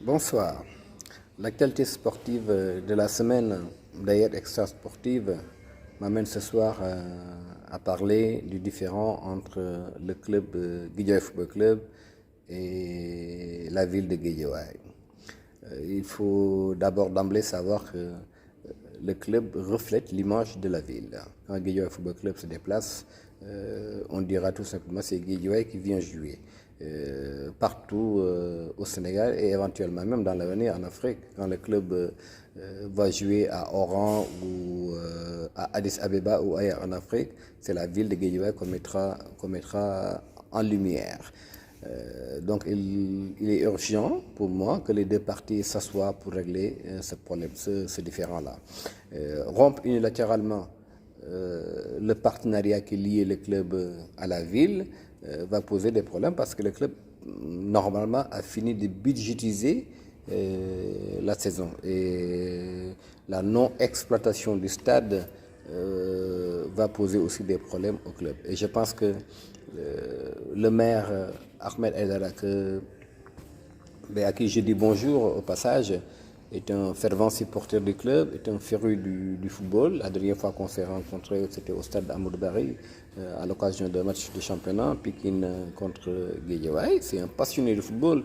Bonsoir. L'actualité sportive de la semaine, d'ailleurs extra-sportive, m'amène ce soir à parler du différend entre le club Guédiawaye Football Club et la ville de Guédiawaye. Il faut d'abord d'emblée savoir que le club reflète l'image de la ville. Quand Guédiawaye Football Club se déplace, on dira tout simplement c'est Guédiawaye qui vient jouer. Partout au Sénégal et éventuellement même dans l'avenir en Afrique, quand le club va jouer à Oran ou à Addis Abeba ou ailleurs en Afrique, c'est la ville de Guédiawaye qu'on mettra en lumière. Donc il est urgent pour moi que les deux parties s'assoient pour régler ce problème, ce différend-là. Rompre unilatéralement le partenariat qui lie le club à la ville va poser des problèmes parce que le club normalement a fini de budgétiser la saison et la non-exploitation du stade va poser aussi des problèmes au club. Et je pense que le maire Ahmed Aïdara, à qui je dis bonjour au passage, est un fervent supporter du club, est un féru du football. La dernière fois qu'on s'est rencontrés, c'était au stade Amadou Barry, à l'occasion d'un match de championnat, Pikine contre Guédiawaye. C'est un passionné de football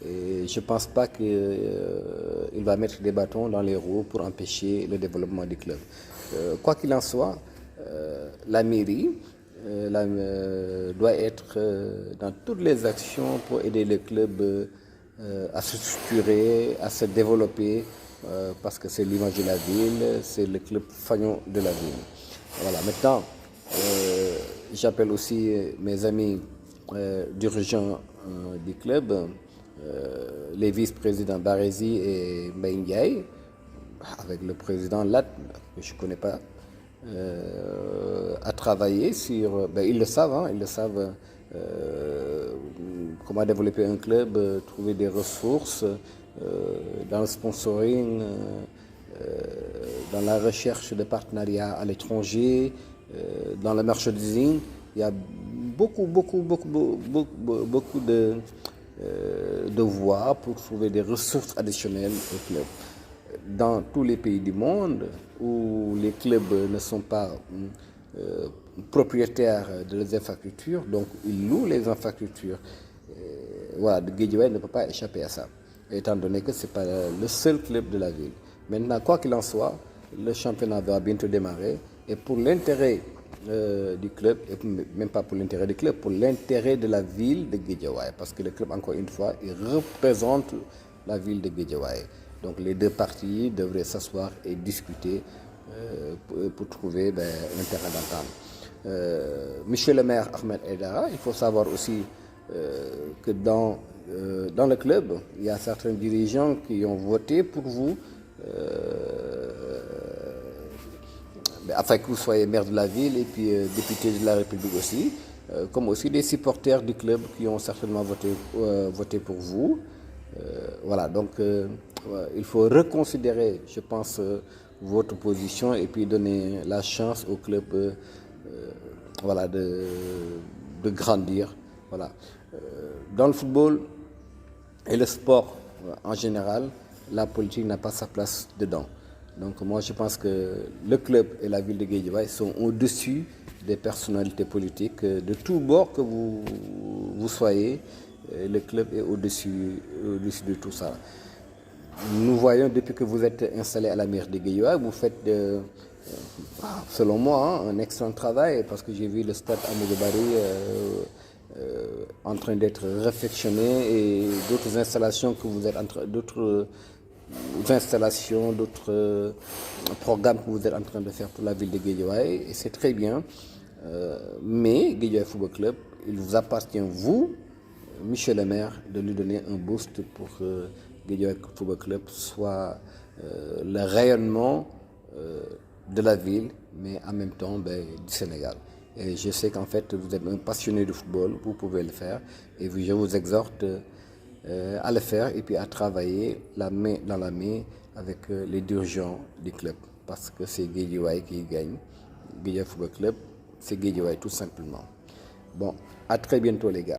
et je ne pense pas qu'il va mettre des bâtons dans les roues pour empêcher le développement du club. Quoi qu'il en soit, la mairie doit être dans toutes les actions pour aider le club à se structurer, à se développer, parce que c'est l'image de la ville, c'est le club fagnon de la ville. Voilà, maintenant, j'appelle aussi mes amis dirigeants du club, les vice-présidents Barézy et Mbaye Ndiaye, avec le président Lat, que je ne connais pas, à travailler sur... ils le savent, hein, ils le savent. Comment développer un club, trouver des ressources dans le sponsoring, dans la recherche de partenariats à l'étranger, dans le merchandising. Il y a beaucoup de voies pour trouver des ressources additionnelles au club. Dans tous les pays du monde où les clubs ne sont pas propriétaires de leurs infrastructures, donc ils louent les infrastructures. Voilà, Guédiawaye ne peut pas échapper à ça, étant donné que ce n'est pas le seul club de la ville. Maintenant, quoi qu'il en soit, le championnat va bientôt démarrer et pour l'intérêt du club, et même pas pour l'intérêt du club, pour l'intérêt de la ville de Guédiawaye, parce que le club, encore une fois, il représente la ville de Guédiawaye. Donc les deux parties devraient s'asseoir et discuter pour trouver un terrain d'entente. Monsieur le maire Ahmed Aïdara, il faut savoir aussi que dans le club, il y a certains dirigeants qui ont voté pour vous, afin que vous soyez maire de la ville et puis député de la République aussi, comme aussi des supporters du club qui ont certainement voté pour vous. Voilà, donc il faut reconsidérer, je pense, votre position et puis donner la chance au club voilà, de grandir. Voilà. Dans le football et le sport en général, la politique n'a pas sa place dedans. Donc moi je pense que le club et la ville de Guédiawaye sont au-dessus des personnalités politiques de tous bords que vous soyez. Le club est au-dessus de tout ça. Nous voyons depuis que vous êtes installé à la mairie de Guédiawaye, vous faites, selon moi, un excellent travail parce que j'ai vu le stade Amadou Barry en train d'être réfectionné et d'autres installations que vous êtes en train, d'autres programmes que vous êtes en train de faire pour la ville de Guédiawaye et c'est très bien. Mais Guédiawaye Football Club, il vous appartient, vous, Monsieur le maire, de lui donner un boost pour que Guédiawaye Football Club soit le rayonnement de la ville, mais en même temps du Sénégal. Et je sais qu'en fait, vous êtes un passionné de football, vous pouvez le faire. Et je vous exhorte à le faire et puis à travailler la main dans la main avec les dirigeants du club. Parce que c'est Guédiawaye qui gagne. Guédiawaye Football Club, c'est Guédiawaye tout simplement. Bon, à très bientôt les gars.